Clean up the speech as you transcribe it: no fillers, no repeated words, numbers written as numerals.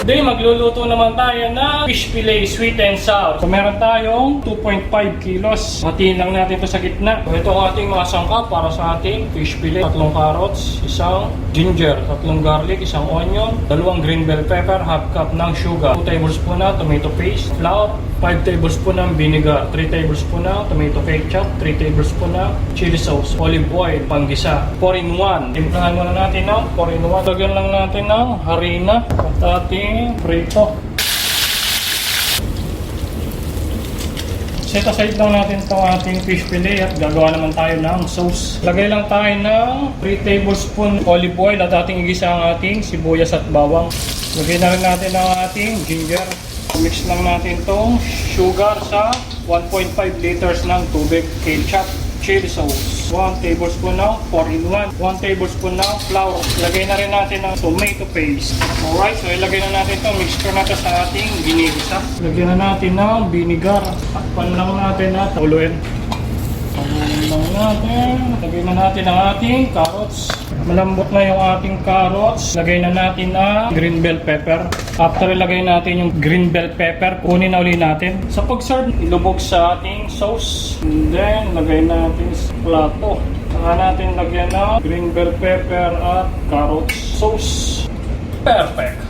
Today, magluluto naman tayo ng fish fillet sweet and sour. So, meron tayong 2.5 kilos. Hatiin lang natin ito sa gitna. So, ito ang ating mga sangkap para sa ating fish fillet. 3 carrots, isang ginger, 3 garlic, isang onion, 2 green bell pepper, half cup ng sugar, 2 tablespoon na tomato paste, flour, 5 tablespoon ng vinegar, 3 tablespoon ng tomato ketchup, 3 tablespoon ng chili sauce, olive oil, panggisa, 4-in-1. Timplahan muna natin ng 4-in-1. Lagyan lang natin ng harina at ating prito. Set aside lang natin itong ating fish fillet at gagawa naman tayo ng sauce. Lagay lang tayo ng 3 tablespoon olive oil at ating igisa ang ating sibuyas at bawang. Lagay na rin natin ang ating ginger. Mix lang natin itong sugar sa 1.5 liters ng tubig, ketchup, chili sauce, 1 tablespoon ng 4-in-1, 1 tablespoon ng flour. Lagay na rin natin ng tomato paste. Alright, so ilagay na natin ito, mixture natin sa ating ginigisa. Lagyan na natin ng vinegar. Takpan lang natin at tuluin. Lagay na natin ang ating carrots. Malambot na yung ating carrots. Lagay na natin ang green bell pepper. After ilagay natin yung green bell pepper, kunin na ulit natin. Sa pag-serve, ilubog sa ating sauce. And then, lagay natin sa plato. Saka natin lagyan ng green bell pepper at carrots sauce. Perfect!